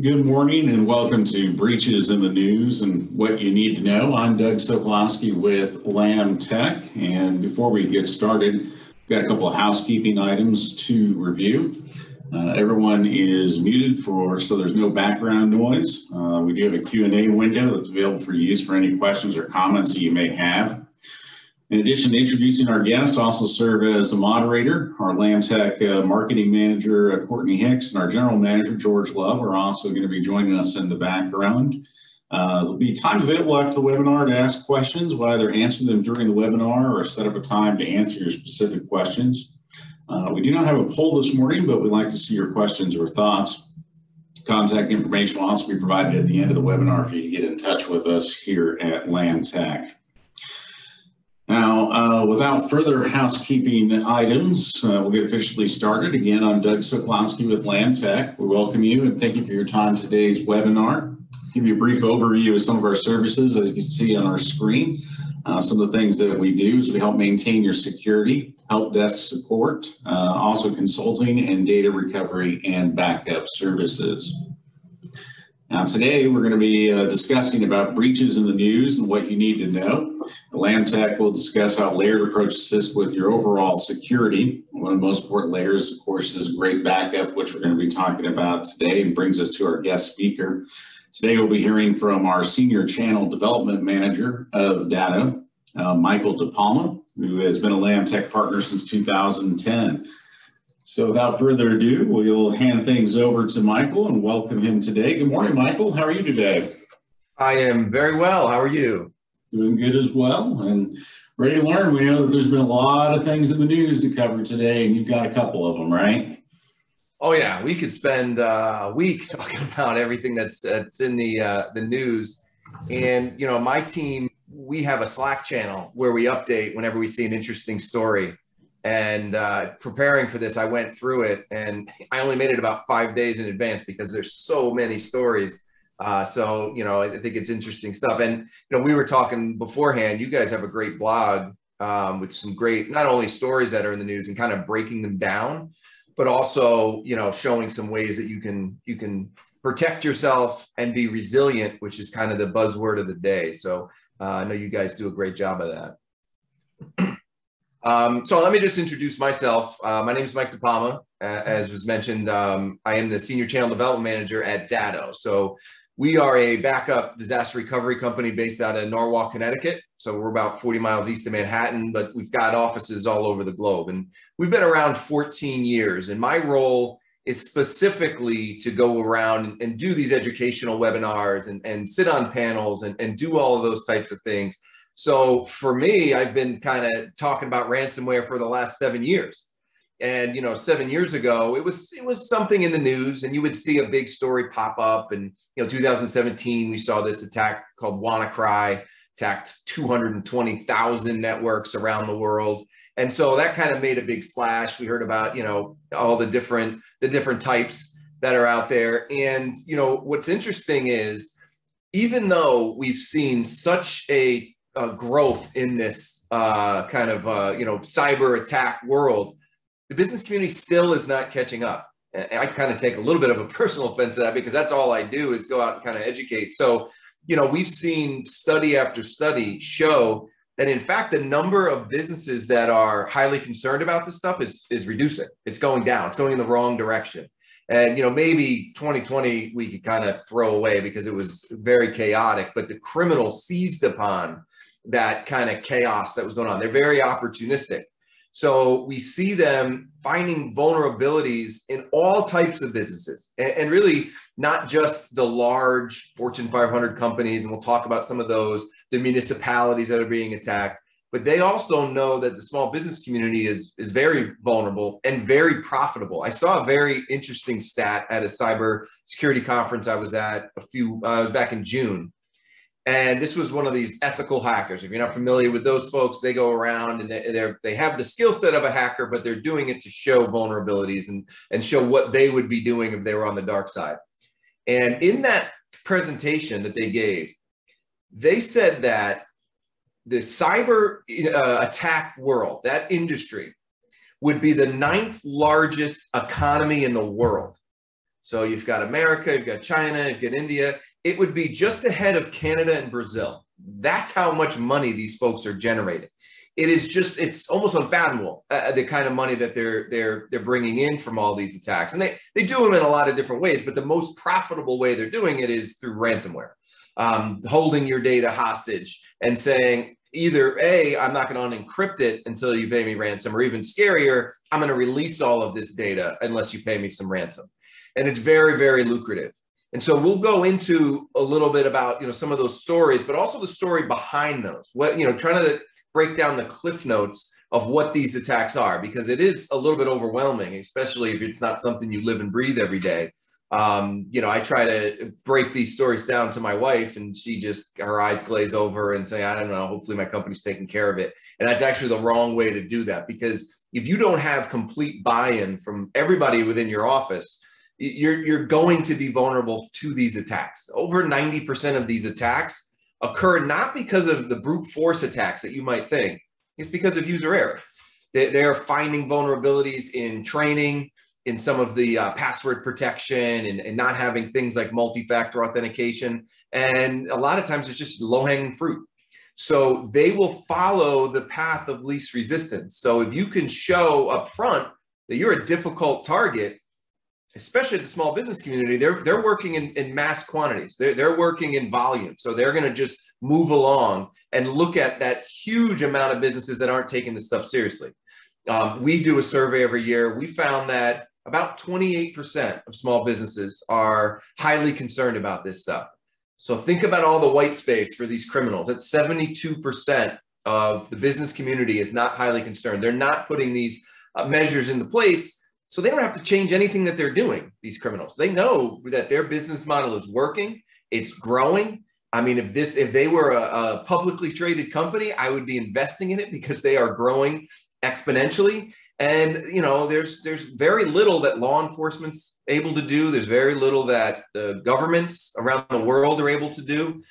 Good morning and welcome to Breaches in the News and What You Need to Know. I'm Doug Sokolowski with Lam Tech, and before we get started, we've got a couple of housekeeping items to review. Everyone is muted so there's no background noise. We do have a Q&A window that's available for use for any questions or comments that you may have. In addition to introducing our guests, also serve as a moderator. Our Lam Tech marketing manager, Courtney Hicks, and our general manager, George Love, are also going to be joining us in the background. There'll be time available after the webinar to ask questions. We'll either answer them during the webinar or set up a time to answer your specific questions. We do not have a poll this morning, but we'd like to see your questions or thoughts. Contact information will also be provided at the end of the webinar for you to get in touch with us here at Lam Tech. Now, without further housekeeping items, we'll get officially started. Again, I'm Doug Sokolowski with Lam Tech. We welcome you and thank you for your time in today's webinar. I'll give you a brief overview of some of our services. As you can see on our screen, some of the things that we do is we help maintain your security, help desk support, also consulting and data recovery and backup services. Now today we're going to be discussing about breaches in the news and what you need to know. Lam Tech will discuss how layered approach assists with your overall security. One of the most important layers, of course, is great backup, which we're going to be talking about today, and brings us to our guest speaker. Today we'll be hearing from our Senior Channel Development Manager of Datto, Michael DePalma, who has been a Lam Tech partner since 2010. So without further ado, we'll hand things over to Michael and welcome him today. Good morning, Michael. How are you today? I am very well. How are you? Doing good as well, and ready to learn. We know that there's been a lot of things in the news to cover today, and you've got a couple of them, right? Oh yeah, we could spend a week talking about everything that's in the news. And you know, my team, we have a Slack channel where we update whenever we see an interesting story. And preparing for this, I went through it, and I only made it about 5 days in advance because there's so many stories. So, you know, I think it's interesting stuff. And, you know, we were talking beforehand, you guys have a great blog with some great, not only stories that are in the news and kind of breaking them down, but also, you know, showing some ways that you can protect yourself and be resilient, which is kind of the buzzword of the day. So I know you guys do a great job of that. So let me just introduce myself. My name is Mike DePalma. As was mentioned, I am the Senior Channel Development Manager at Datto. So we are a backup disaster recovery company based out of Norwalk, Connecticut. So we're about 40 miles east of Manhattan, but we've got offices all over the globe. And we've been around 14 years. And my role is specifically to go around and do these educational webinars and sit on panels and do all of those types of things. So for me, I've been kind of talking about ransomware for the last 7 years. And, you know, 7 years ago, it was something in the news and you would see a big story pop up. And, you know, 2017, we saw this attack called WannaCry, attacked 220,000 networks around the world. And so that kind of made a big splash. We heard about, you know, all the different types that are out there. And, you know, what's interesting is even though we've seen such a growth in this kind of, you know, cyber attack world, the business community still is not catching up. And I kind of take a little bit of a personal offense to that because that's all I do is go out and kind of educate. So, you know, we've seen study after study show that in fact, the number of businesses that are highly concerned about this stuff is reducing. It's going down. It's going in the wrong direction. And, you know, maybe 2020 we could kind of throw away because it was very chaotic, but the criminals seized upon that kind of chaos that was going on. They're very opportunistic. So we see them finding vulnerabilities in all types of businesses and really not just the large Fortune 500 companies. And we'll talk about some of those, the municipalities that are being attacked, but they also know that the small business community is very vulnerable and very profitable. I saw a very interesting stat at a cyber security conference I was at I was back in June. And this was one of these ethical hackers. If you're not familiar with those folks, they go around and they have the skill set of a hacker, but they're doing it to show vulnerabilities and show what they would be doing if they were on the dark side. And in that presentation that they gave, they said that the cyber attack world, that industry, would be the 9th largest economy in the world. So you've got America, you've got China, you've got India. It would be just ahead of Canada and Brazil. That's how much money these folks are generating. It's almost unfathomable, the kind of money that they're bringing in from all these attacks. And they do them in a lot of different ways, but the most profitable way they're doing it is through ransomware, holding your data hostage and saying, either A, I'm not going to unencrypt it until you pay me ransom, or even scarier, I'm going to release all of this data unless you pay me some ransom. And it's very, very lucrative. And so we'll go into a little bit about, some of those stories, but also the story behind those, trying to break down the cliff notes of what these attacks are, because it is a little bit overwhelming, especially if it's not something you live and breathe every day. I try to break these stories down to my wife, and her eyes glaze over and say, I don't know, hopefully my company's taking care of it. And that's actually the wrong way to do that, because if you don't have complete buy-in from everybody within your office, you're going to be vulnerable to these attacks. Over 90% of these attacks occur not because of the brute force attacks that you might think. It's because of user error. They are finding vulnerabilities in training, in some of the password protection, and not having things like multi-factor authentication. And a lot of times it's just low-hanging fruit. So they will follow the path of least resistance. So if you can show up front that you're a difficult target, especially the small business community, they're working in mass quantities. They're working in volume. So they're going to just move along and look at that huge amount of businesses that aren't taking this stuff seriously. We do a survey every year. We found that about 28% of small businesses are highly concerned about this stuff. So think about all the white space for these criminals. That's 72% of the business community is not highly concerned. They're not putting these measures into place, so they don't have to change anything that they're doing, these criminals. They know that their business model is working, it's growing. I mean, if they were a publicly traded company, I would be investing in it because they are growing exponentially. And, there's very little that law enforcement's able to do. There's very little that the governments around the world are able to do.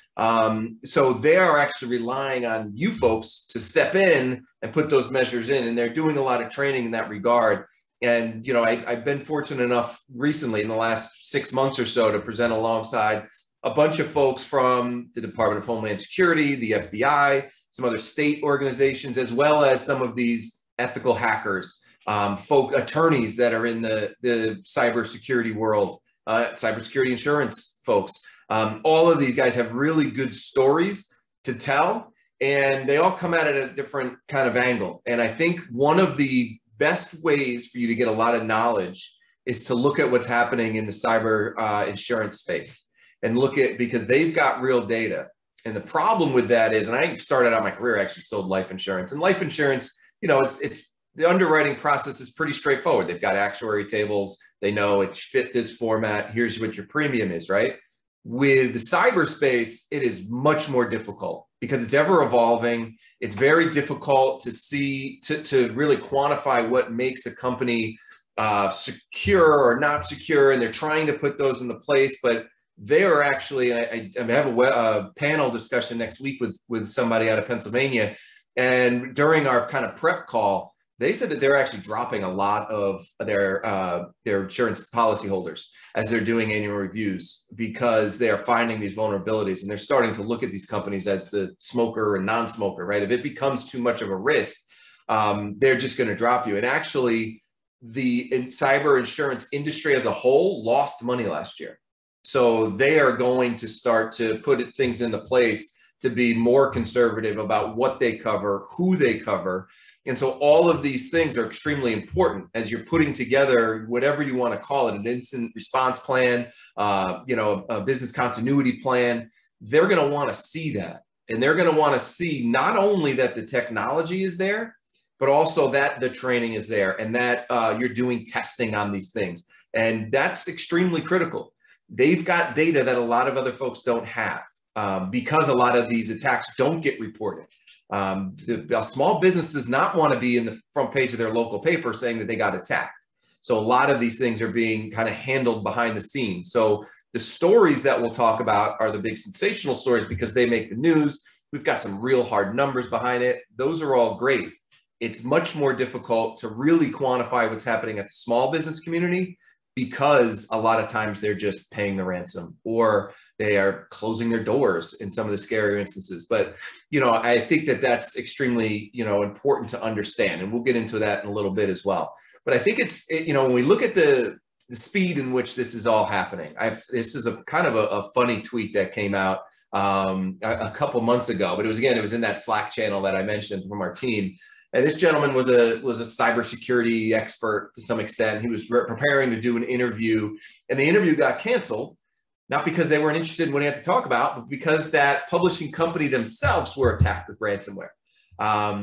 So they are actually relying on you folks to step in and put those measures in. And they're doing a lot of training in that regard. And, I've been fortunate enough recently in the last 6 months or so to present alongside a bunch of folks from the Department of Homeland Security, the FBI, some other state organizations, as well as some of these ethical hackers, attorneys that are in the cybersecurity world, cybersecurity insurance folks. All of these guys have really good stories to tell, and they all come at it at a different kind of angle. And I think one of the best ways for you to get a lot of knowledge is to look at what's happening in the cyber insurance space and because they've got real data. And the problem with that is, and I started out my career, I actually sold life insurance, and life insurance, it's the underwriting process is pretty straightforward. They've got actuary tables. They know it fit this format. Here's what your premium is, right? With the cyberspace, it is much more difficult because it's ever evolving. It's very difficult to see, to really quantify what makes a company secure or not secure. And they're trying to put those into place, but they are actually, I have a panel discussion next week with somebody out of Pennsylvania. And during our kind of prep call, they said that they're actually dropping a lot of their insurance policyholders as they're doing annual reviews because they are finding these vulnerabilities, and they're starting to look at these companies as the smoker and non-smoker, right? If it becomes too much of a risk, they're just going to drop you. And actually, the cyber insurance industry as a whole lost money last year. So they are going to start to put things into place to be more conservative about what they cover, who they cover. And so all of these things are extremely important as you're putting together whatever you want to call it, an incident response plan, a business continuity plan. They're going to want to see that. And they're going to want to see not only that the technology is there, but also that the training is there and that you're doing testing on these things. And that's extremely critical. They've got data that a lot of other folks don't have because a lot of these attacks don't get reported. The small business does not want to be in the front page of their local paper saying that they got attacked. So a lot of these things are being kind of handled behind the scenes. So the stories that we'll talk about are the big sensational stories because they make the news. We've got some real hard numbers behind it. Those are all great. It's much more difficult to really quantify what's happening at the small business community because a lot of times they're just paying the ransom, or they are closing their doors in some of the scarier instances. But, I think that that's extremely, important to understand. And we'll get into that in a little bit as well. But I think when we look at the speed in which this is all happening, this is a kind of a funny tweet that came out a couple months ago, but it was in that Slack channel that I mentioned from our team. And this gentleman was a cybersecurity expert to some extent. He was preparing to do an interview, and the interview got canceled, not because they weren't interested in what he had to talk about, but because that publishing company themselves were attacked with ransomware.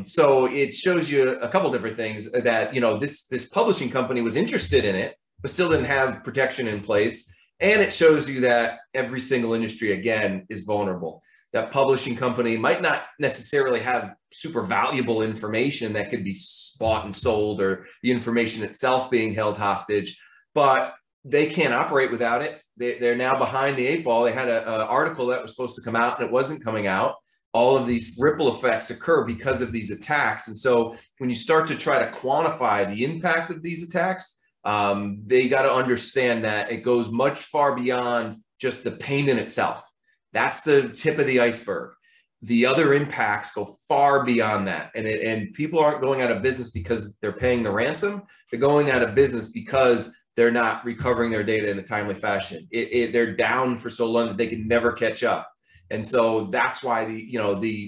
So it shows you a couple different things that, this publishing company was interested in it, but still didn't have protection in place. And it shows you that every single industry, again, is vulnerable. That publishing company might not necessarily have super valuable information that could be bought and sold, or the information itself being held hostage, but they can't operate without it. They're now behind the 8 ball. They had an article that was supposed to come out and it wasn't coming out. All of these ripple effects occur because of these attacks. And so when you start to try to quantify the impact of these attacks, they got to understand that it goes much far beyond just the pain in itself. That's the tip of the iceberg. The other impacts go far beyond that. And people aren't going out of business because they're paying the ransom. They're going out of business because they're not recovering their data in a timely fashion. They're down for so long that they can never catch up. And so that's why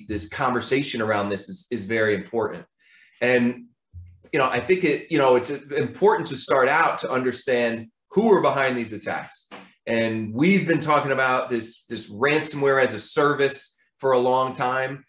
this conversation around this is very important. And I think it's important to start out to understand who are behind these attacks. And we've been talking about this ransomware as a service for a long time.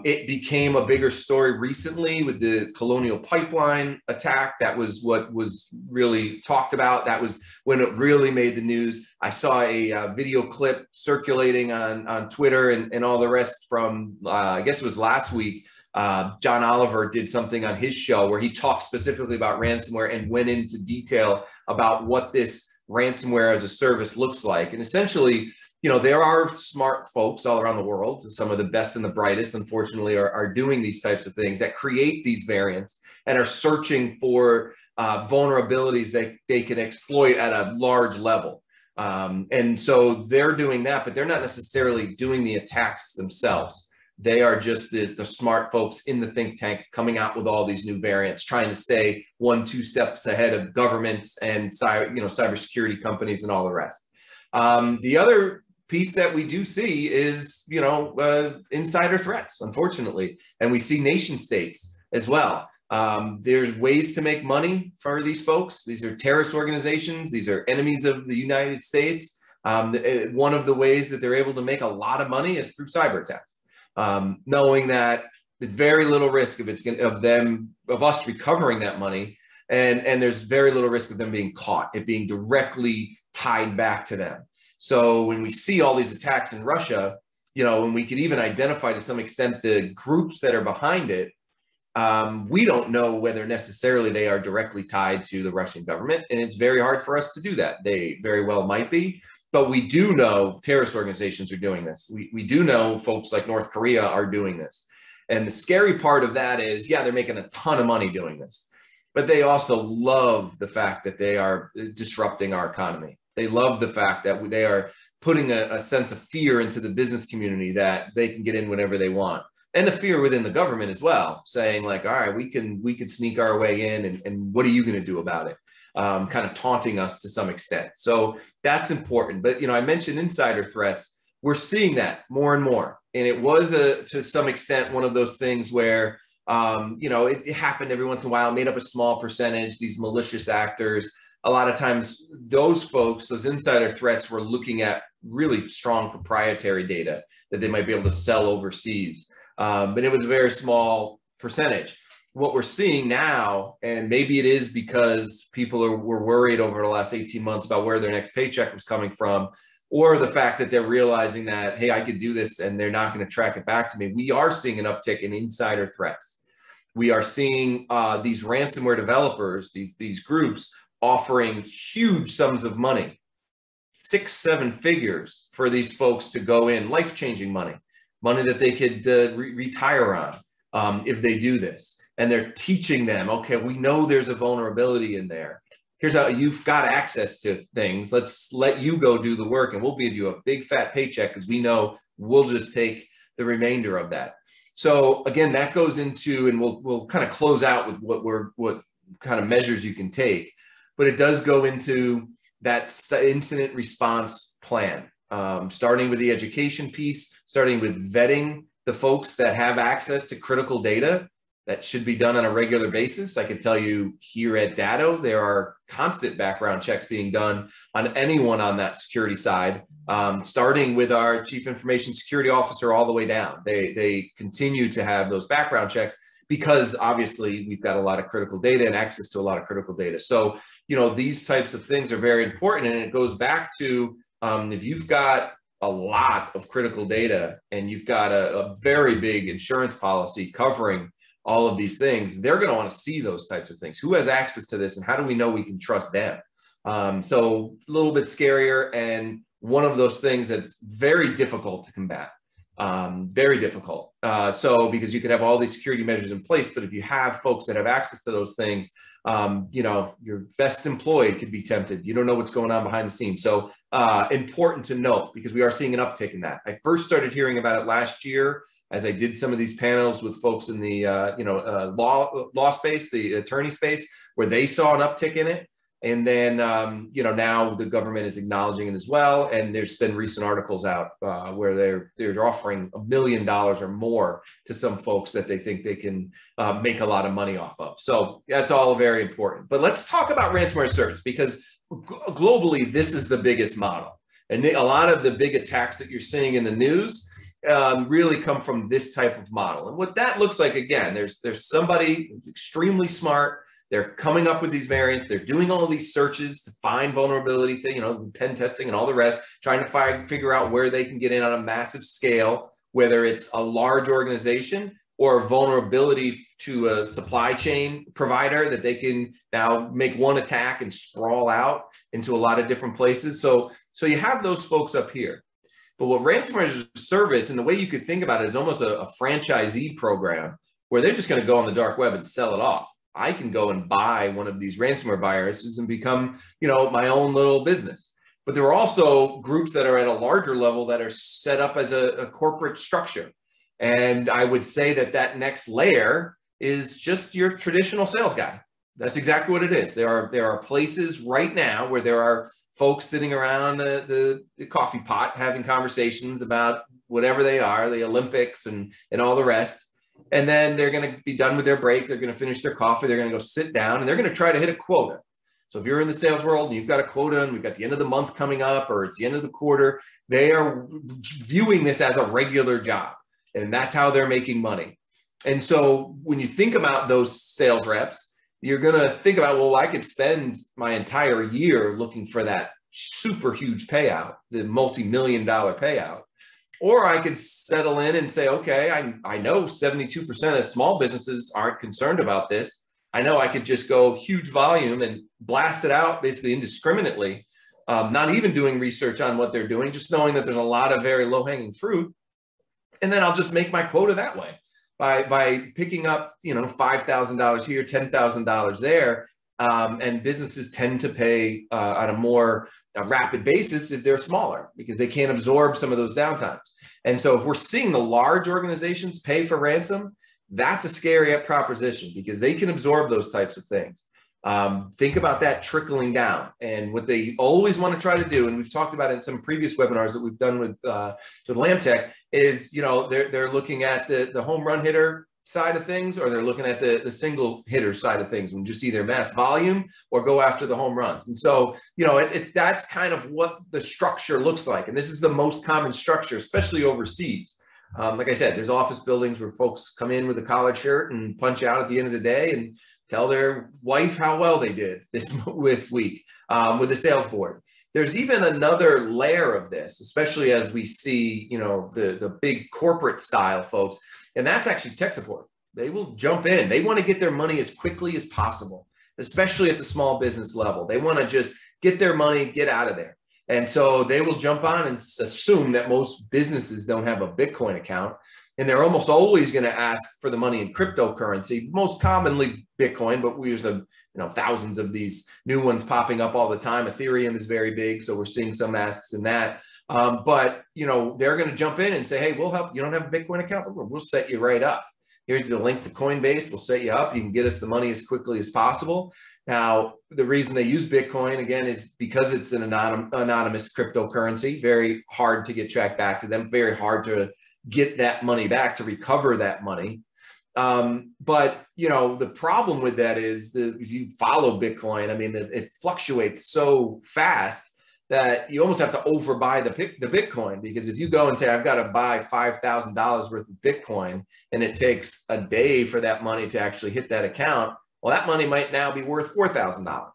It became a bigger story recently with the Colonial Pipeline attack. That was what was really talked about. That was when it really made the news. I saw a video clip circulating on Twitter and all the rest from, I guess it was last week. John Oliver did something on his show where he talked specifically about ransomware and went into detail about what this ransomware as a service looks like. And essentially, there are smart folks all around the world. Some of the best and the brightest, unfortunately, are doing these types of things that create these variants and are searching for vulnerabilities that they can exploit at a large level. And so they're doing that, but they're not necessarily doing the attacks themselves. They are just the smart folks in the think tank coming out with all these new variants, trying to stay 1-2 steps ahead of governments and cybersecurity companies and all the rest. The other piece that we do see is, insider threats, unfortunately, and we see nation states as well. There's ways to make money for these folks. These are terrorist organizations. These are enemies of the United States. One of the ways that they're able to make a lot of money is through cyber attacks. Knowing that there's very little risk of us recovering that money, and there's very little risk of them being caught, it being directly tied back to them. So when we see all these attacks in Russia, and we could even identify to some extent the groups that are behind it, we don't know whether necessarily they are directly tied to the Russian government, and it's very hard for us to do that. They very well might be. But we do know terrorist organizations are doing this. We do know folks like North Korea are doing this. And the scary part of that is, yeah, they're making a ton of money doing this, but they also love the fact that they are disrupting our economy. They love the fact that they are putting a sense of fear into the business community that they can get in whenever they want. And the fear within the government as well, saying like, all right, we can sneak our way in, and what are you going to do about it? Kind of taunting us to some extent. So that's important. But, I mentioned insider threats. We're seeing that more and more. And it was to some extent one of those things where, it happened every once in a while, made up a small percentage, these malicious actors. A lot of times those folks, those insider threats, were looking at really strong proprietary data that they might be able to sell overseas. But it was a very small percentage. What we're seeing now, and maybe it is because people were worried over the last 18 months about where their next paycheck was coming from, or the fact that they're realizing that, hey, I could do this and they're not going to track it back to me. We are seeing an uptick in insider threats. We are seeing these ransomware developers, these groups, offering huge sums of money, 6-7 figures for these folks to go in, life-changing money that they could retire on if they do this. And they're teaching them, okay, we know there's a vulnerability in there. here's how you've got access to things. Let's let you go do the work, and we'll give you a big fat paycheck because we know we'll just take the remainder of that. So again, that goes into, and we'll kind of close out with what kind of measures you can take, but it does go into that incident response plan, starting with the education piece, starting with vetting the folks that have access to critical data. That should be done on a regular basis. I can tell you here at Datto, there are constant background checks being done on anyone on that security side, starting with our chief information security officer all the way down. They continue to have those background checks because obviously we've got a lot of critical data and access to a lot of critical data. So, these types of things are very important. And it goes back to if you've got a lot of critical data and you've got a very big insurance policy covering all of these things, they're going to want to see those types of things. Who has access to this and how do we know we can trust them? So a little bit scarier, and one of those things that's very difficult to combat, very difficult. So because you could have all these security measures in place, but if you have folks that have access to those things, your best employee could be tempted. You don't know what's going on behind the scenes. So important to note, because we are seeing an uptick in that. I first started hearing about it last year as I did some of these panels with folks in the law space, the attorney space, where they saw an uptick in it. And then, now the government is acknowledging it as well. And there's been recent articles out where they're offering $1 million or more to some folks that they think they can make a lot of money off of. So that's all very important. But let's talk about ransomware service, because globally, this is the biggest model. And a lot of the big attacks that you're seeing in the news really come from this type of model. And what that looks like, again, there's somebody who's extremely smart. They're coming up with these variants. They're doing all these searches to find vulnerability, pen testing and all the rest, trying to figure out where they can get in on a massive scale, whether it's a large organization or vulnerability to a supply chain provider that they can now make one attack and sprawl out into a lot of different places. So you have those folks up here. But what ransomware as a service, and the way you could think about it, is almost a franchisee program where they're just going to go on the dark web and sell it off. I can go and buy one of these ransomware viruses and become, my own little business. But there are also groups that are at a larger level that are set up as a corporate structure. And I would say that next layer is just your traditional sales guy. That's exactly what it is. There are places right now where there are folks sitting around the coffee pot having conversations about whatever they are, the Olympics and all the rest. And then they're going to be done with their break. They're going to finish their coffee. They're going to go sit down and they're going to try to hit a quota. So if you're in the sales world and you've got a quota and we've got the end of the month coming up, or it's the end of the quarter, they are viewing this as a regular job, and that's how they're making money. And so when you think about those sales reps, you're going to think about, well, I could spend my entire year looking for that super huge payout, the multi-million-dollar payout. Or I could settle in and say, okay, I know 72% of small businesses aren't concerned about this. I know I could just go huge volume and blast it out basically indiscriminately, not even doing research on what they're doing, just knowing that there's a lot of very low-hanging fruit. And then I'll just make my quota that way by picking up, $5,000 here, $10,000 there. And businesses tend to pay on a more rapid basis if they're smaller, because they can't absorb some of those downtimes. And so if we're seeing the large organizations pay for ransom, that's a scary proposition, because they can absorb those types of things. Think about that trickling down. And what they always want to try to do, and we've talked about it in some previous webinars that we've done with LambTech, is they're looking at the home run hitter side of things, or they're looking at the single hitter side of things, and just either mass volume or go after the home runs. And so, that's kind of what the structure looks like. And this is the most common structure, especially overseas. Like I said, there's office buildings where folks come in with a collared shirt and punch out at the end of the day and tell their wife how well they did this week with the sales board. There's even another layer of this, especially as we see, the big corporate style folks, and that's actually tech support. They will jump in. They want to get their money as quickly as possible, especially at the small business level. They want to just get their money, get out of there. And so they will jump on and assume that most businesses don't have a Bitcoin account. And they're almost always going to ask for the money in cryptocurrency, most commonly Bitcoin, but we use thousands of these new ones popping up all the time. Ethereum is very big, so we're seeing some asks in that. But they're going to jump in and say, hey, we'll help. You don't have a Bitcoin account? We'll set you right up. Here's the link to Coinbase. We'll set you up. You can get us the money as quickly as possible. Now, the reason they use Bitcoin, again, is because it's an anonymous cryptocurrency, very hard to get tracked back to them, very hard to get that money back, to recover that money. But the problem with that is that if you follow Bitcoin, I mean, it fluctuates so fast that you almost have to overbuy the Bitcoin, because if you go and say, I've got to buy $5,000 worth of Bitcoin, and it takes a day for that money to actually hit that account, well, that money might now be worth $4,000.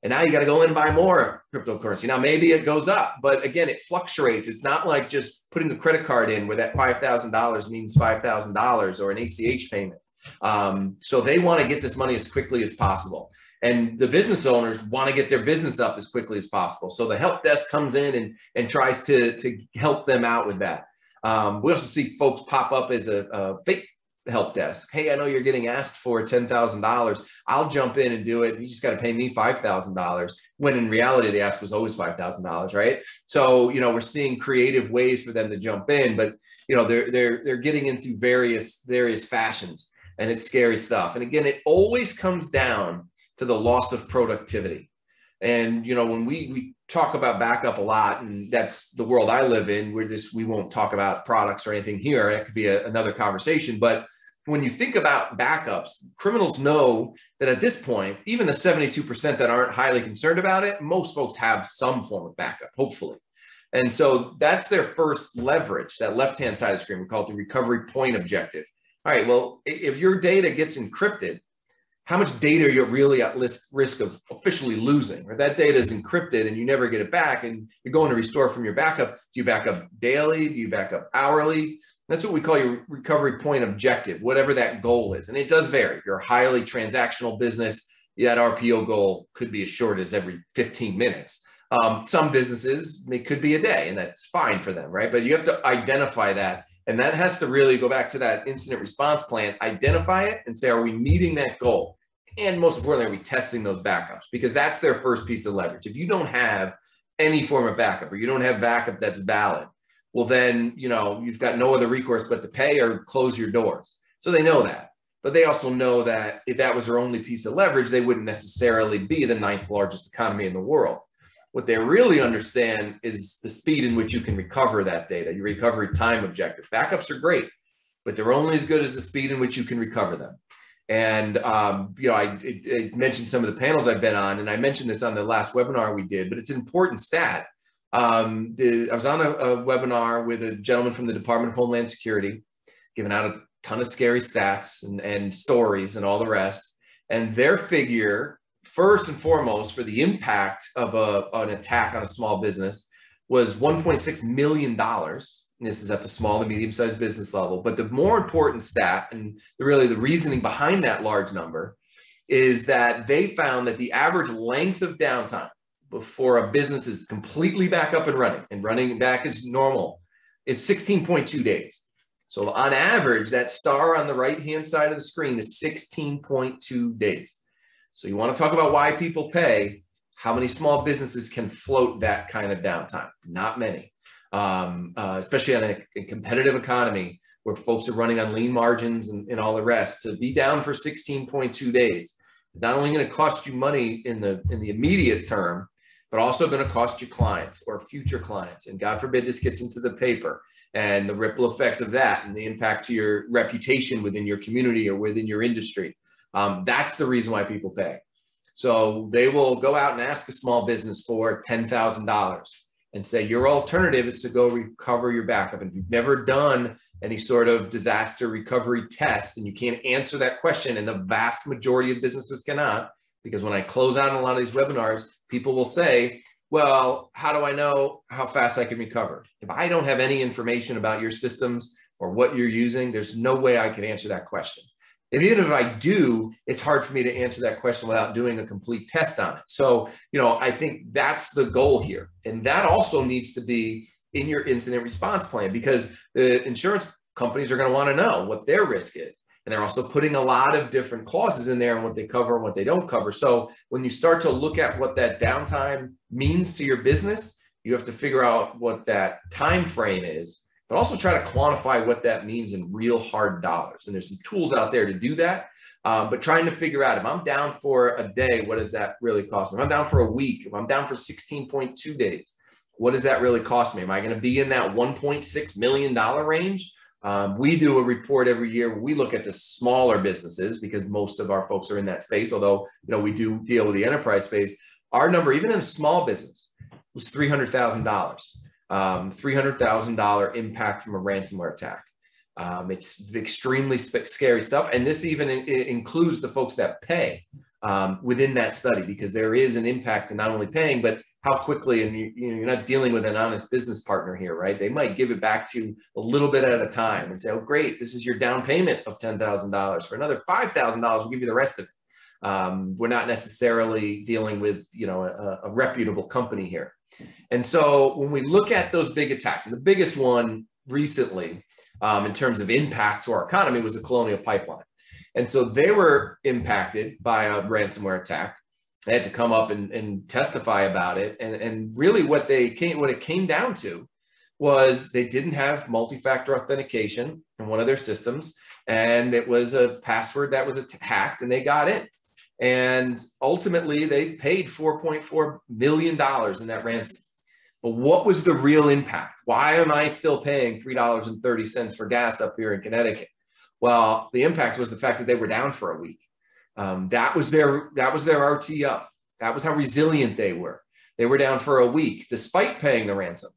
And now you got to go in and buy more cryptocurrency. Now, maybe it goes up, but again, it fluctuates. It's not like just putting the credit card in where that $5,000 means $5,000 or an ACH payment. So they want to get this money as quickly as possible. And the business owners want to get their business up as quickly as possible. So the help desk comes in and tries to help them out with that. We also see folks pop up as a fake help desk. Hey, I know you're getting asked for $10,000. I'll jump in and do it. You just got to pay me $5,000. When in reality, the ask was always $5,000, right? So, we're seeing creative ways for them to jump in, but they're getting into various fashions, and it's scary stuff. And again, it always comes down to the loss of productivity. And, when we talk about backup a lot, and that's the world I live in, we won't talk about products or anything here. It could be another conversation. But when you think about backups, criminals know that at this point, even the 72% that aren't highly concerned about it, most folks have some form of backup, hopefully. And so that's their first leverage, that left-hand side of the screen. We call it the recovery point objective. All right, well, if your data gets encrypted, how much data are you really at risk of officially losing? Or that data is encrypted and you never get it back, and you're going to restore from your backup. Do you back up daily? Do you back up hourly? That's what we call your recovery point objective, whatever that goal is. And it does vary. If you're a highly transactional business, that RPO goal could be as short as every 15 minutes. Some businesses, it could be a day, and that's fine for them, right? But you have to identify that. And that has to really go back to that incident response plan, identify it and say, are we meeting that goal? And most importantly, are we testing those backups? Because that's their first piece of leverage. If you don't have any form of backup, or you don't have backup that's valid, well, then, you've got no other recourse but to pay or close your doors. So they know that. But they also know that if that was their only piece of leverage, they wouldn't necessarily be the 9th largest economy in the world. What they really understand is the speed in which you can recover that data, your recovery time objective. Backups are great, but they're only as good as the speed in which you can recover them. And, I mentioned some of the panels I've been on, and I mentioned this on the last webinar we did, but it's an important stat. I was on a webinar with a gentleman from the Department of Homeland Security, giving out a ton of scary stats and stories and all the rest. And their figure, first and foremost, for the impact of an attack on a small business was $1.6 million. This is at the small to medium-sized business level. But the more important stat, and really the reasoning behind that large number, is that they found that the average length of downtime before a business is completely back up and running back as normal is 16.2 days. So on average, that star on the right-hand side of the screen is 16.2 days. So you want to talk about why people pay. How many small businesses can float that kind of downtime? Not many, especially on a competitive economy where folks are running on lean margins and all the rest. To be down for 16.2 days, not only going to cost you money in the immediate term, but also going to cost your clients or future clients. And God forbid this gets into the paper, and the ripple effects of that and the impact to your reputation within your community or within your industry. That's the reason why people pay. So they will go out and ask a small business for $10,000 and say, your alternative is to go recover your backup. And if you've never done any sort of disaster recovery test and you can't answer that question, and the vast majority of businesses cannot, because when I close out on a lot of these webinars, people will say, well, how do I know how fast I can recover? If I don't have any information about your systems or what you're using, there's no way I can answer that question. Even if I do, it's hard for me to answer that question without doing a complete test on it. So, I think that's the goal here. And that also needs to be in your incident response plan, because the insurance companies are going to want to know what their risk is. And they're also putting a lot of different clauses in there and what they cover and what they don't cover. So when you start to look at what that downtime means to your business, you have to figure out what that time frame is, but also try to quantify what that means in real hard dollars. And there's some tools out there to do that. But trying to figure out, if I'm down for a day, what does that really cost me? If I'm down for a week, if I'm down for 16.2 days, what does that really cost me? Am I going to be in that $1.6 million range? We do a report every year where we look at the smaller businesses, because most of our folks are in that space. Although, we do deal with the enterprise space. Our number, even in a small business, was $300,000. $300,000 impact from a ransomware attack. It's extremely scary stuff. And this even includes the folks that pay within that study, because there is an impact to not only paying, but how quickly, and you're not dealing with an honest business partner here, right? They might give it back to you a little bit at a time and say, oh, great, this is your down payment of $10,000. For another $5,000, we'll give you the rest of it. We're not necessarily dealing with, a reputable company here. And so when we look at those big attacks, and the biggest one recently in terms of impact to our economy was the Colonial Pipeline. And so they were impacted by a ransomware attack. They had to come up and testify about it. And really what it came down to was they didn't have multi-factor authentication in one of their systems. And it was a password that was hacked, and they got in. And ultimately, they paid $4.4 million in that ransom. But what was the real impact? Why am I still paying $3.30 for gas up here in Connecticut? Well, the impact was the fact that they were down for a week. That was their RTO. That was how resilient they were. They were down for a week despite paying the ransom.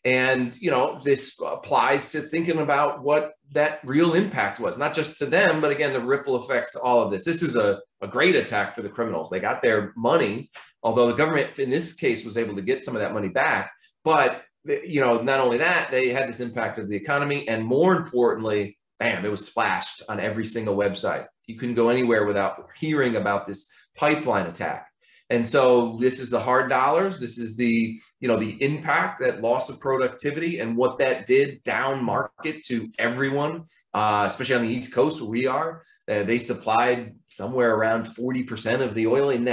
And, this applies to thinking about what that real impact was, not just to them, but again, the ripple effects to all of this. This is a great attack for the criminals. They got their money, although the government in this case was able to get some of that money back. But, not only that, they had this impact of the economy. And more importantly, bam, it was splashed on every single website. You couldn't go anywhere without hearing about this pipeline attack. And so this is the hard dollars. This is the impact, that loss of productivity, and what that did down market to everyone, especially on the East Coast where we are. They supplied somewhere around 40% of the oil in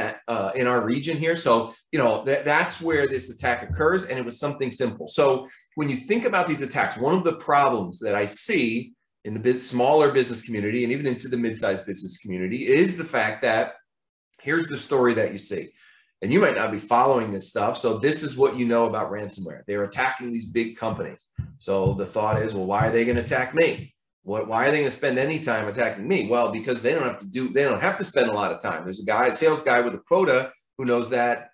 our region here. So, that's where this attack occurs. And it was something simple. So when you think about these attacks, one of the problems that I see in the smaller business community and even into the mid-sized business community is the fact that here's the story that you see. And you might not be following this stuff. So this is what you know about ransomware. They're attacking these big companies. So the thought is, well, why are they going to attack me? Why are they going to spend any time attacking me? Well, because they don't have to spend a lot of time. There's a sales guy with a quota who knows that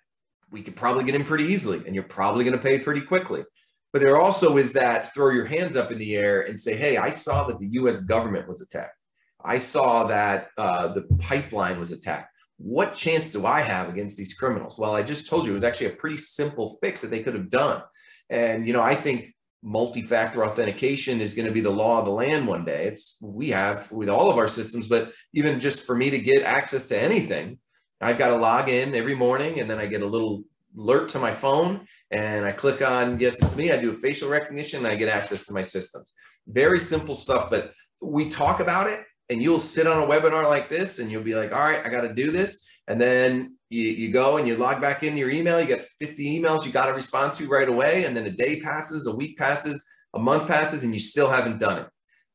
we could probably get in pretty easily, and you're probably going to pay pretty quickly. But there also is that throw your hands up in the air and say, hey, I saw that the US government was attacked. I saw that the pipeline was attacked. What chance do I have against these criminals? Well, I just told you it was actually a pretty simple fix that they could have done. And, I think multi-factor authentication is going to be the law of the land one day. We have with all of our systems, but even just for me to get access to anything, I've got to log in every morning, and then I get a little alert to my phone, and I click on, yes, it's me. I do a facial recognition, and I get access to my systems. Very simple stuff, but we talk about it. And you'll sit on a webinar like this and you'll be like, all right, I got to do this. And then you go and you log back into your email. You get 50 emails you got to respond to right away. And then a day passes, a week passes, a month passes, and you still haven't done it.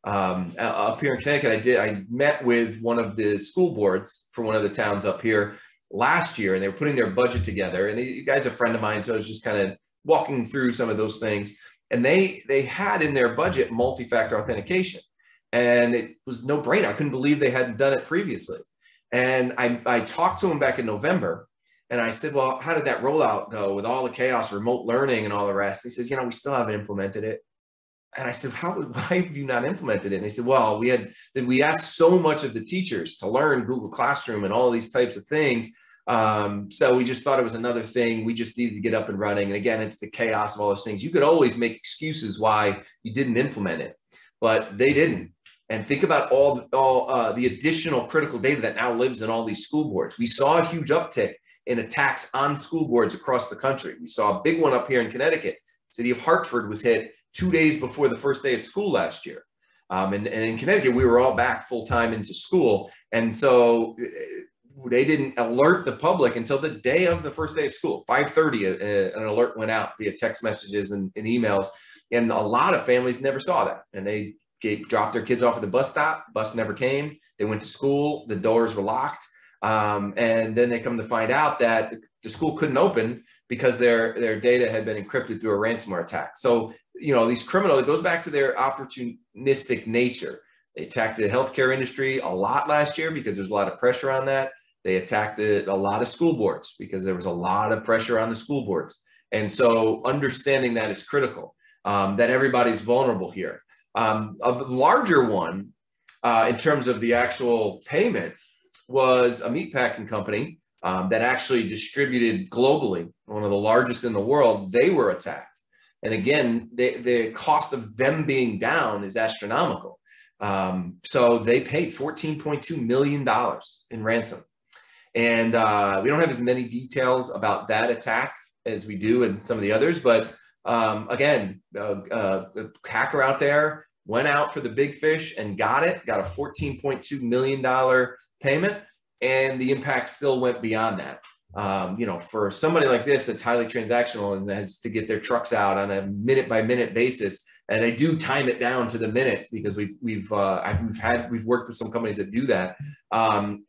Up here in Connecticut, I met with one of the school boards for one of the towns up here last year, and they were putting their budget together. And the guy's a friend of mine, so I was just kind of walking through some of those things. And they had in their budget multi-factor authentication. And it was no brainer. I couldn't believe they hadn't done it previously. And I talked to him back in November, and I said, well, how did that rollout go with all the chaos, remote learning and all the rest? He says, we still haven't implemented it. And I said, why have you not implemented it? And he said, well, we asked so much of the teachers to learn Google Classroom and all these types of things. So we just thought it was another thing. We just needed to get up and running. And again, it's the chaos of all those things. You could always make excuses why you didn't implement it, but they didn't. And think about all the additional critical data that now lives in all these school boards. We saw a huge uptick in attacks on school boards across the country. We saw a big one up here in Connecticut. City of Hartford was hit 2 days before the first day of school last year. And in Connecticut, we were all back full time into school. And so they didn't alert the public until the day of the first day of school. 5:30, an alert went out via text messages and emails. And a lot of families never saw that. And they dropped their kids off at the bus stop. Bus never came. They went to school. The doors were locked. And then they come to find out that the school couldn't open because their data had been encrypted through a ransomware attack. So, these criminals, it goes back to their opportunistic nature. They attacked the healthcare industry a lot last year because there's a lot of pressure on that. They attacked a lot of school boards because there was a lot of pressure on the school boards. And so understanding that is critical, that everybody's vulnerable here. A larger one in terms of the actual payment was a meatpacking company that actually distributed globally, one of the largest in the world. They were attacked. And again, the cost of them being down is astronomical. So they paid $14.2 million in ransom. And we don't have as many details about that attack as we do in some of the others. But again, a hacker out there went out for the big fish and got a $14.2 million payment. And the impact still went beyond that. For somebody like this that's highly transactional and has to get their trucks out on a minute by minute basis, and they do time it down to the minute because we've worked with some companies that do that.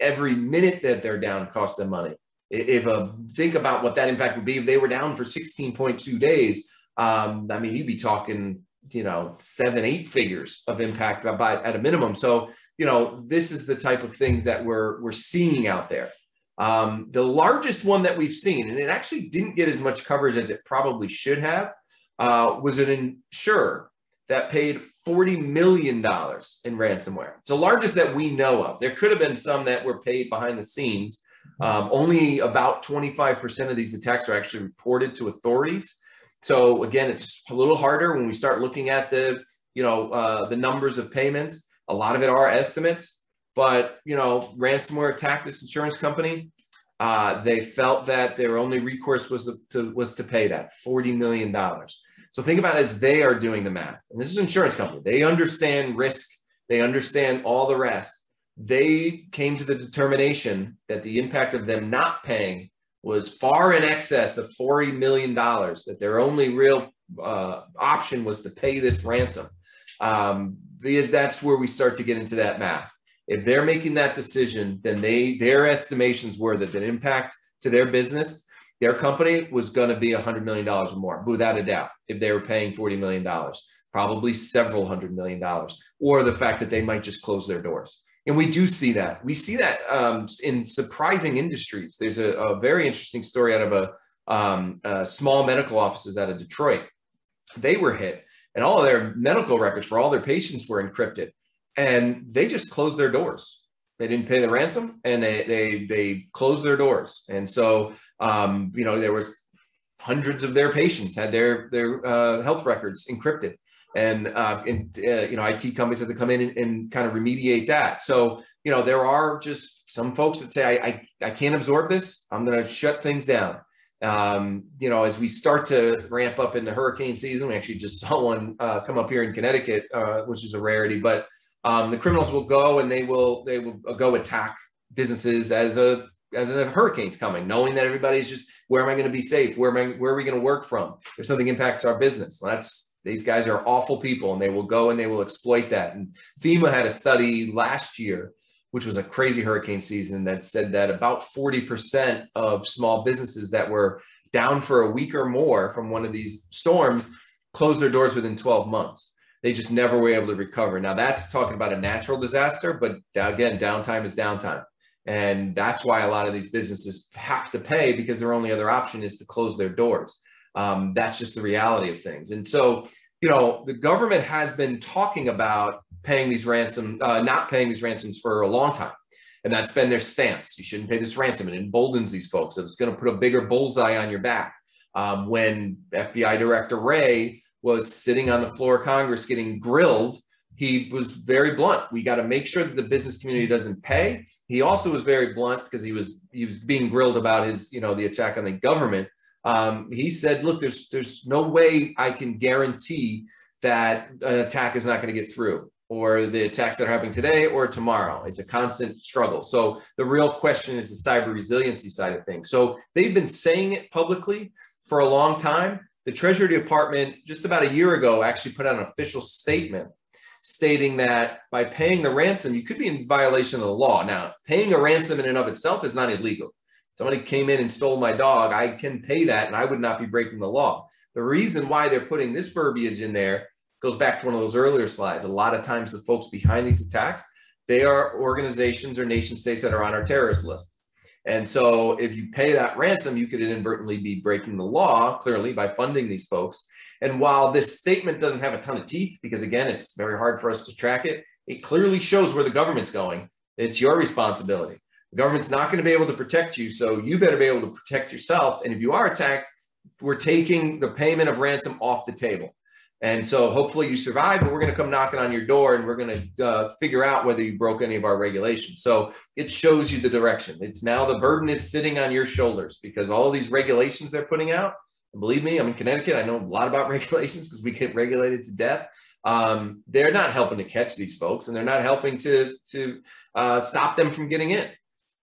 Every minute that they're down costs them money. Think about what that impact would be if they were down for 16.2 days. You'd be talking 7-8 figures of impact at a minimum. So this is the type of things that we're seeing out there. The largest one that we've seen, and it actually didn't get as much coverage as it probably should have, was an insurer that paid $40 million in ransomware. It's the largest that we know of. There could have been some that were paid behind the scenes. Only about 25% of these attacks are actually reported to authorities. So again, it's a little harder when we start looking at the numbers of payments. A lot of it are estimates. But, ransomware attacked this insurance company. They felt that their only recourse was to pay that $40 million. So think about it as they are doing the math. And this is an insurance company. They understand risk. They understand all the rest. They came to the determination that the impact of them not paying was far in excess of $40 million, that their only real option was to pay this ransom. Because that's where we start to get into that math. If they're making that decision, then their estimations were that the impact to their business, their company, was going to be $100 million or more, without a doubt, if they were paying $40 million, probably several $100 million, or the fact that they might just close their doors. And we do see that. We see that in surprising industries. There's a very interesting story out of a small medical offices out of Detroit. They were hit, and all of their medical records for all their patients were encrypted. And they just closed their doors. They didn't pay the ransom, and they closed their doors. And so, there were hundreds of their patients had their health records encrypted, and IT companies have to come in and kind of remediate that. So, there are just some folks that say, I can't absorb this. I'm going to shut things down. As we start to ramp up into hurricane season, we actually just saw one come up here in Connecticut, which is a rarity, but the criminals will go and they will go attack businesses as a hurricane's coming, knowing that everybody's just, where am I going to be safe? Where are we going to work from? If something impacts our business, these guys are awful people, and they will go and they will exploit that. And FEMA had a study last year, which was a crazy hurricane season, that said that about 40% of small businesses that were down for a week or more from one of these storms closed their doors within 12 months. They just never were able to recover. Now, that's talking about a natural disaster, but again, downtime is downtime. And that's why a lot of these businesses have to pay, because their only other option is to close their doors. That's just the reality of things. And so, the government has been talking about paying these not paying these ransoms for a long time. And that's been their stance. You shouldn't pay this ransom. It emboldens these folks. It's going to put a bigger bullseye on your back. When FBI Director Wray was sitting on the floor of Congress getting grilled, he was very blunt. We got to make sure that the business community doesn't pay. He also was very blunt because he was being grilled about his, the attack on the government. He said, look, there's no way I can guarantee that an attack is not going to get through. or the attacks that are happening today or tomorrow. It's a constant struggle. So the real question is the cyber resiliency side of things. So they've been saying it publicly for a long time. The Treasury Department just about a year ago actually put out an official statement stating that by paying the ransom, you could be in violation of the law. Now, paying a ransom in and of itself is not illegal. Somebody came in and stole my dog, I can pay that and I would not be breaking the law. The reason why they're putting this verbiage in there goes back to one of those earlier slides. A lot of times the folks behind these attacks, they are organizations or nation states that are on our terrorist list. And so if you pay that ransom, you could inadvertently be breaking the law, clearly, by funding these folks. And while this statement doesn't have a ton of teeth, because again, it's very hard for us to track it, it clearly shows where the government's going. It's your responsibility. The government's not going to be able to protect you, so you better be able to protect yourself. And if you are attacked, we're taking the payment of ransom off the table. And so hopefully you survive, but we're going to come knocking on your door and we're going to figure out whether you broke any of our regulations. So it shows you the direction. It's now the burden is sitting on your shoulders because all of these regulations they're putting out, and believe me, I'm in Connecticut. I know a lot about regulations because we get regulated to death. They're not helping to catch these folks and they're not helping to stop them from getting in.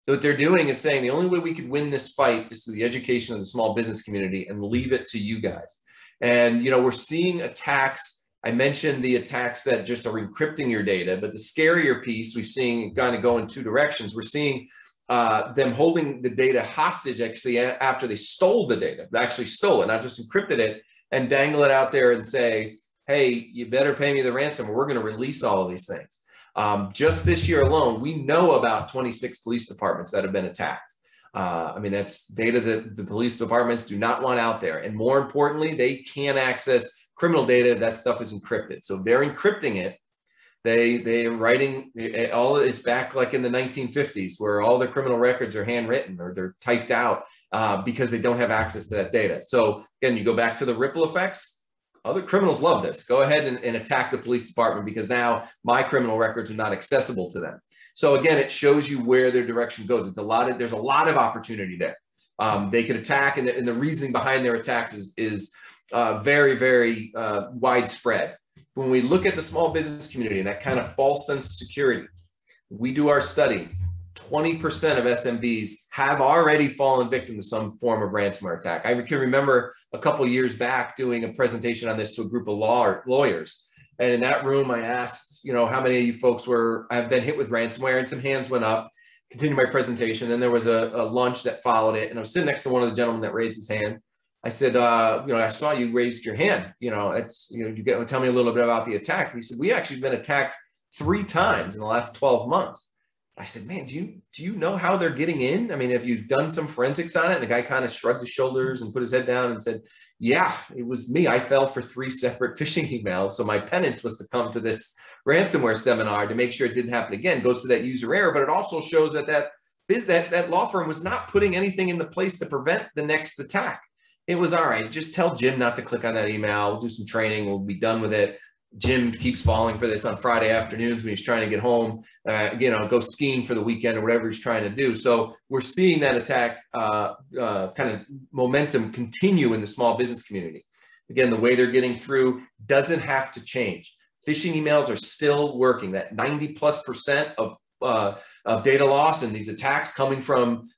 So what they're doing is saying the only way we could win this fight is through the education of the small business community and leave it to you guys. And, you know, we're seeing attacks. I mentioned the attacks that just are encrypting your data, but the scarier piece, we've seen kind of go in two directions. We're seeing them holding the data hostage actually after they stole the data. They actually stole it, not just encrypted it, and dangle it out there and say, hey, you better pay me the ransom or we're going to release all of these things. Just this year alone, we know about 26 police departments that have been attacked. I mean, that's data that the police departments do not want out there. And more importantly, they can't access criminal data. That stuff is encrypted. So they're encrypting it. They're writing all, it's back like in the 1950s where all their criminal records are handwritten or they're typed out because they don't have access to that data. So again, you go back to the ripple effects. Other criminals love this. Go ahead and attack the police department because now my criminal records are not accessible to them. So again, it shows you where their direction goes. There's a lot of opportunity there. They could attack, and the reasoning behind their attacks is very, very widespread. When we look at the small business community and that kind of false sense of security, we do our study. 20% of SMBs have already fallen victim to some form of ransomware attack. I can remember a couple of years back doing a presentation on this to a group of lawyers. And in that room, I asked, you know, how many of you folks have been hit with ransomware, and some hands went up. Continued my presentation. Then there was a lunch that followed it. And I was sitting next to one of the gentlemen that raised his hand. I said, you know, I saw you raised your hand. You know, tell me a little bit about the attack. He said, we actually been attacked 3 times in the last 12 months. I said, man, do you know how they're getting in? I mean, have you done some forensics on it? And the guy kind of shrugged his shoulders and put his head down and said, yeah, it was me. I fell for 3 separate phishing emails. So my penance was to come to this ransomware seminar to make sure it didn't happen again. Goes to that user error, but it also shows that law firm was not putting anything into place to prevent the next attack. It was, all right, just tell Jim not to click on that email. We'll do some training. We'll be done with it. Jim keeps falling for this on Friday afternoons when he's trying to get home, you know, go skiing for the weekend or whatever he's trying to do. So we're seeing that attack kind of momentum continue in the small business community. Again, the way they're getting through doesn't have to change. Phishing emails are still working. That 90+% of data loss and these attacks coming from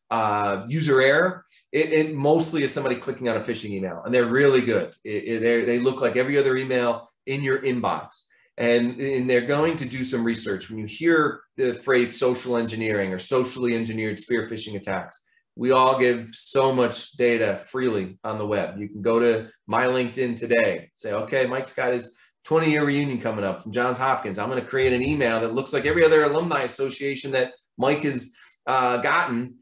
user error, it mostly is somebody clicking on a phishing email, and they're really good. They look like every other email in your inbox, and they're going to do some research. When you hear the phrase social engineering or socially engineered spear phishing attacks, we all give so much data freely on the web. You can go to my LinkedIn today, say, okay, Mike's got his 20-year reunion coming up from Johns Hopkins. I'm going to create an email that looks like every other alumni association that Mike has gotten,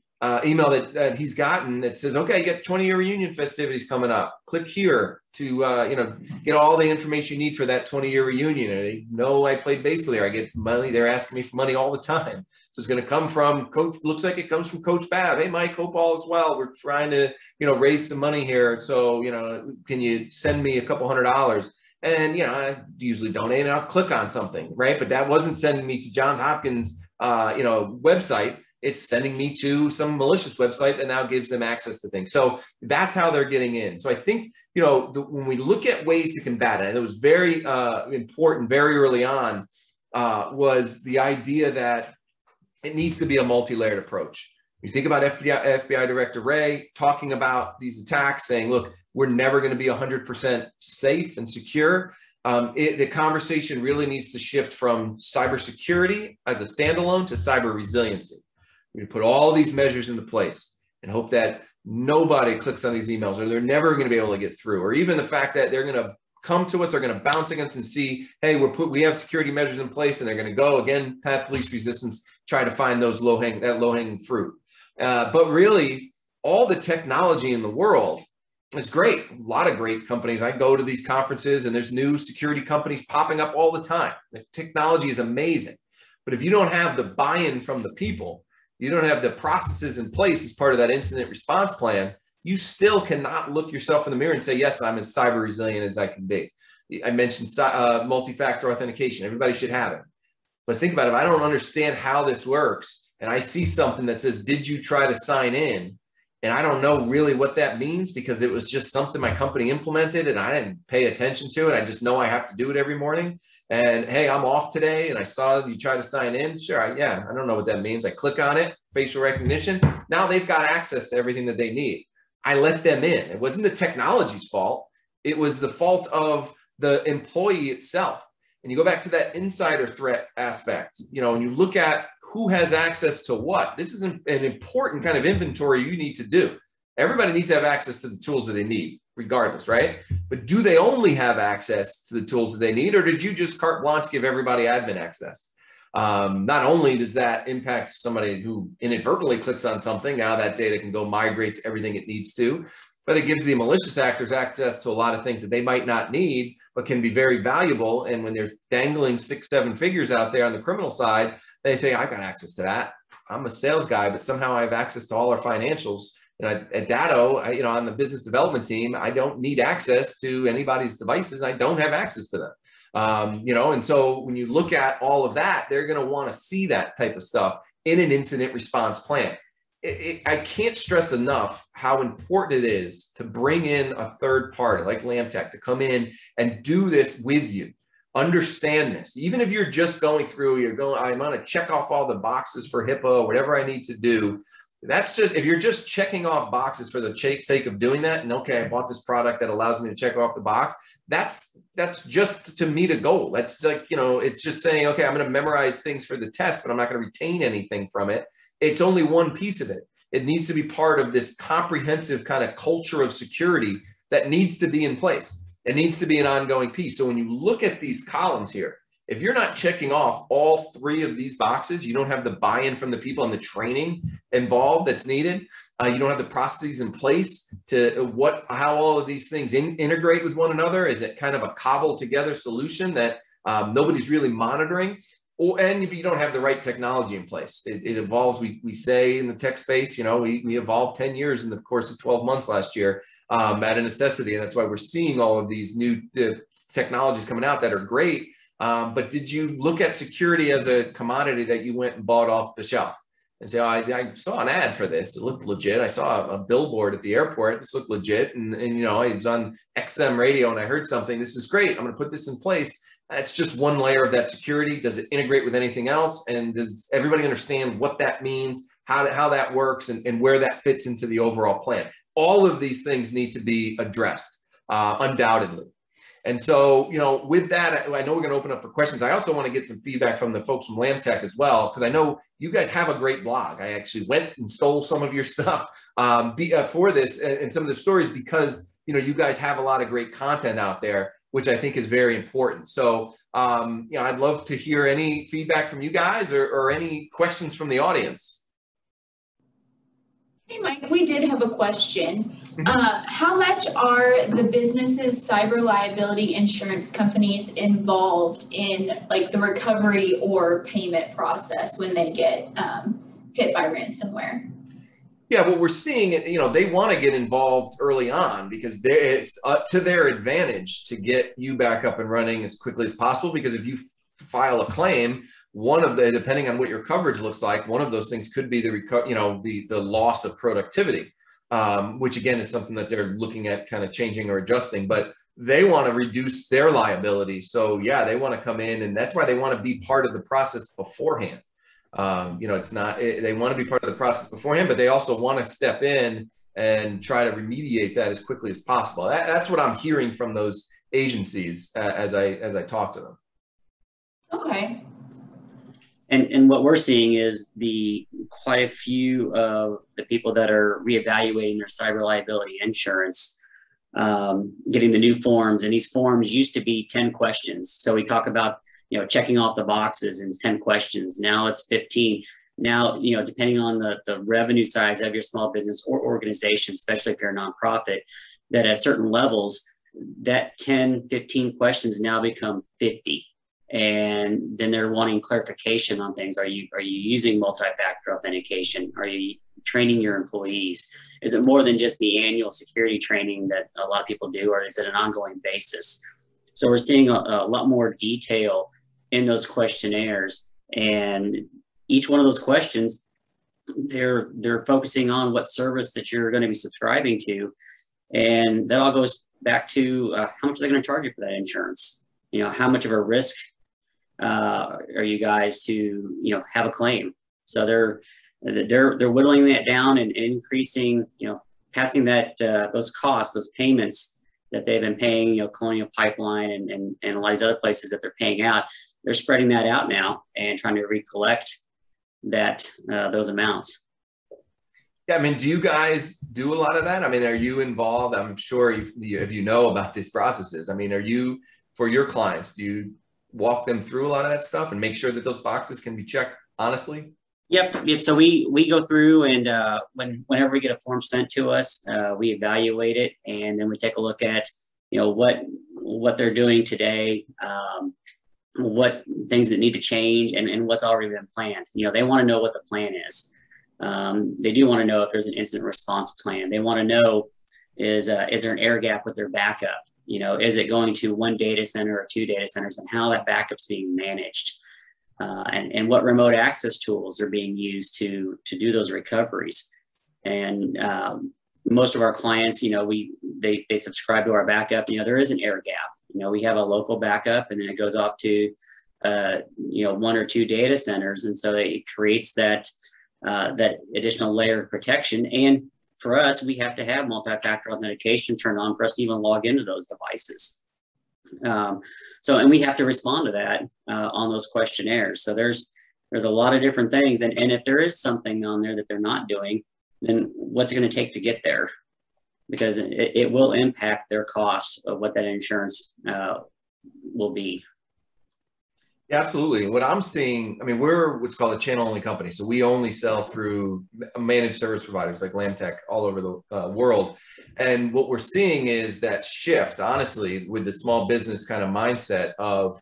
email that he's gotten that says, okay, you got 20-year reunion festivities coming up. Click here to, you know, get all the information you need for that 20-year reunion. And they know I played baseball there. I get money. They're asking me for money all the time. So it's going to come from Coach. Looks like it comes from Coach Babb. Hey, Mike, hope all is well. We're trying to, you know, raise some money here. So, you know, can you send me a couple $100? And, you know, I usually donate and I'll click on something, right? But that wasn't sending me to Johns Hopkins, you know, website. It's sending me to some malicious website that now gives them access to things. So that's how they're getting in. So I think, you know, when we look at ways to combat it, and it was very important very early on was the idea that it needs to be a multi-layered approach. You think about FBI Director Wray talking about these attacks, saying, look, we're never going to be 100% safe and secure. The conversation really needs to shift from cybersecurity as a standalone to cyber resiliency. We put all these measures into place and hope that nobody clicks on these emails, or they're never going to be able to get through, or even the fact that they're going to come to us, they're going to bounce against and see, hey, we have security measures in place, and they're going to go again, path of least resistance, try to find those low-hanging fruit. But really, all the technology in the world is great. A lot of great companies. I go to these conferences and there's new security companies popping up all the time. The technology is amazing. But if you don't have the buy-in from the people, you don't have the processes in place as part of that incident response plan, you still cannot look yourself in the mirror and say, yes, I'm as cyber resilient as I can be. I mentioned multi-factor authentication. Everybody should have it. But think about it. If I don't understand how this works and I see something that says, did you try to sign in? And I don't know really what that means because it was just something my company implemented and I didn't pay attention to it. I just know I have to do it every morning. And hey, I'm off today and I saw you try to sign in. Sure, I don't know what that means. I click on it, facial recognition. Now they've got access to everything that they need. I let them in. It wasn't the technology's fault. It was the fault of the employee itself. And you go back to that insider threat aspect, and you look at who has access to what. This is an important kind of inventory you need to do. Everybody needs to have access to the tools that they need, regardless, right? But do they only have access to the tools that they need, or did you just carte blanche give everybody admin access? Not only does that impact somebody who inadvertently clicks on something, now that data can go migrate to everything it needs to, but it gives the malicious actors access to a lot of things that they might not need, but can be very valuable. And when they're dangling 6-7 figures out there on the criminal side, they say, I've got access to that. I'm a sales guy, but somehow I have access to all our financials. And at Datto, on the business development team, I don't need access to anybody's devices. I don't have access to them. And so when you look at all of that, they're going to want to see that type of stuff in an incident response plan. I can't stress enough how important it is to bring in a third party like LambTech to come in and do this with you. Understand this. Even if you're just going through, I'm going to check off all the boxes for HIPAA, whatever I need to do. That's just, if you're just checking off boxes for the sake of doing that, and okay, I bought this product that allows me to check off the box, that's just to meet a goal. That's like, it's just saying, okay, I'm going to memorize things for the test, but I'm not going to retain anything from it. It's only one piece of it. It needs to be part of this comprehensive kind of culture of security that needs to be in place. It needs to be an ongoing piece. So when you look at these columns here, if you're not checking off all 3 of these boxes, you don't have the buy-in from the people and the training involved that's needed. You don't have the processes in place to how all of these things integrate with one another. Is it kind of a cobbled together solution that nobody's really monitoring? And if you don't have the right technology in place, it evolves. We say in the tech space, we evolved 10 years in the course of 12 months last year at a necessity. And that's why we're seeing all of these new technologies coming out that are great. But did you look at security as a commodity that you went and bought off the shelf and say, oh, I saw an ad for this. It looked legit. I saw a billboard at the airport. This looked legit. And I was on XM radio and I heard something. This is great. I'm going to put this in place. That's just one layer of that security. Does it integrate with anything else? And does everybody understand what that means, how that works, and where that fits into the overall plan? All of these things need to be addressed, undoubtedly. And so, with that, I know we're going to open up for questions. I also want to get some feedback from the folks from LambTech as well, because I know you guys have a great blog. I actually went and stole some of your stuff for this and some of the stories because, you guys have a lot of great content out there, which I think is very important. So, I'd love to hear any feedback from you guys or any questions from the audience. Hey, Mike, we did have a question. How much are the businesses' cyber liability insurance companies involved in like the recovery or payment process when they get hit by ransomware? Yeah, what we're seeing, they want to get involved early on because it's to their advantage to get you back up and running as quickly as possible. Because if you file a claim, depending on what your coverage looks like, one of those things could be the loss of productivity, which again is something that they're looking at kind of changing or adjusting. But they want to reduce their liability. So yeah, they want to come in, and that's why they want to be part of the process beforehand. It's not, they want to be part of the process beforehand, but they also want to step in and try to remediate that as quickly as possible. That's what I'm hearing from those agencies as I talk to them. Okay. And what we're seeing is quite a few of the people that are reevaluating their cyber liability insurance, getting the new forms. And these forms used to be 10 questions. So we talk about, checking off the boxes in 10 questions. Now it's 15. Now, depending on the revenue size of your small business or organization, especially if you're a nonprofit, that at certain levels, that 10, 15 questions now become 50. And then they're wanting clarification on things. Are you using multi-factor authentication? Are you training your employees? Is it more than just the annual security training that a lot of people do, or is it an ongoing basis? So we're seeing a lot more detail in those questionnaires, and each one of those questions, they're focusing on what service that you're going to be subscribing to, and that all goes back to how much are they going to charge you for that insurance? How much of a risk are you guys to have a claim? So they're whittling that down and increasing, passing that those costs, those payments that they've been paying, Colonial Pipeline and a lot of these other places that they're paying out. They're spreading that out now and trying to recollect those amounts. Yeah, I mean, do you guys do a lot of that? I mean, are you involved? I'm sure if you know about these processes. I mean, are you, for your clients, do you walk them through a lot of that stuff and make sure that those boxes can be checked honestly? Yep. So we go through, and whenever we get a form sent to us, we evaluate it, and then we take a look at what they're doing today, what things that need to change, and what's already been planned. They want to know what the plan is. They do want to know if there's an incident response plan. They want to know is there an air gap with their backup? Is it going to one data center or two data centers, and how that backup's being managed, and what remote access tools are being used to do those recoveries. And most of our clients, they subscribe to our backup. There is an air gap. We have a local backup, and then it goes off to one or two data centers, and so it creates that additional layer of protection. And for us, we have to have multi-factor authentication turned on for us to even log into those devices. And we have to respond to that on those questionnaires. So there's a lot of different things. And if there is something on there that they're not doing, then what's it going to take to get there? Because it will impact their cost of what that insurance will be. Yeah, absolutely. What I'm seeing, I mean, we're what's called a channel-only company. So we only sell through managed service providers like LambTech all over the world. And what we're seeing is that shift, honestly, with the small business kind of mindset of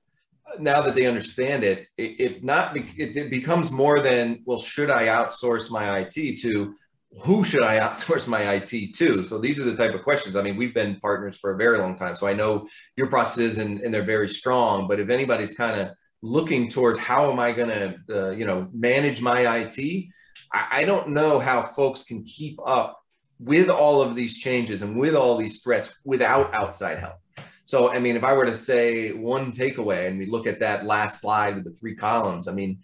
now that they understand it, it becomes more than, well, should I outsource my IT to who should I outsource my IT to? So these are the type of questions. I mean, we've been partners for a very long time. So I know your processes and they're very strong, but if anybody's kind of looking towards how am I going to, manage my IT, I don't know how folks can keep up with all of these changes and with all these threats without outside help. So, I mean, if I were to say one takeaway and we look at that last slide with the 3 columns, I mean,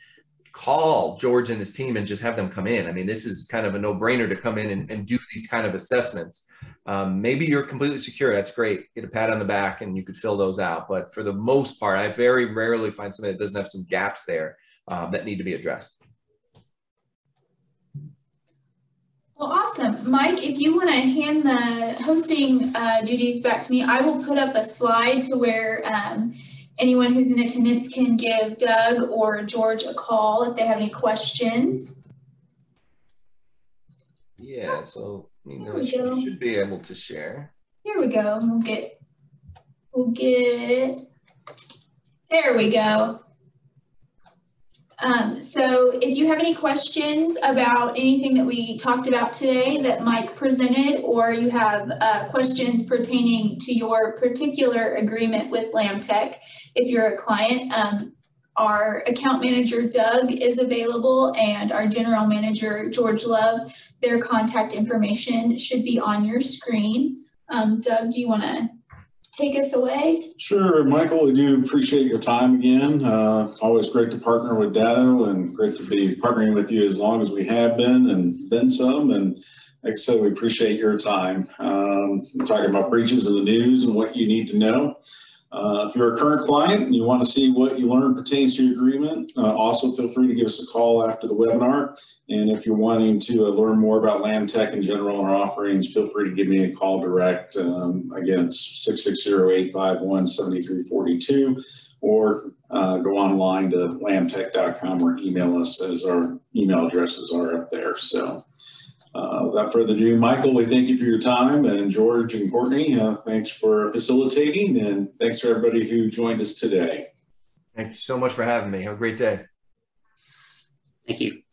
call George and his team and just have them come in. I mean, this is kind of a no-brainer to come in and do these kind of assessments. Maybe you're completely secure. That's great. Get a pat on the back and you could fill those out. But for the most part, I very rarely find somebody that doesn't have some gaps there that need to be addressed. Well, awesome. Mike, if you want to hand the hosting duties back to me, I will put up a slide to where anyone who's in attendance can give Doug or George a call if they have any questions. Yeah, so you should be able to share. Here we go. We'll get, there we go. So if you have any questions about anything that we talked about today that Mike presented, or you have questions pertaining to your particular agreement with LambTech, if you're a client, our account manager, Doug, is available, and our general manager, George Love. Their contact information should be on your screen. Doug, do you want to? take us away? Sure, Michael, we do appreciate your time again. Always great to partner with Datto and great to be partnering with you as long as we have been and then some. And like I said, we appreciate your time. We're talking about breaches in the news and what you need to know. If you're a current client and you want to see what you learned pertains to your agreement, also feel free to give us a call after the webinar. And if you're wanting to learn more about LandTech in general and our offerings, feel free to give me a call direct. Again, it's 660-851-7342, or go online to landtech.com or email us, as our email addresses are up there. So without further ado, Michael, we thank you for your time, and George and Courtney, thanks for facilitating, and thanks to everybody who joined us today. Thank you so much for having me. Have a great day. Thank you.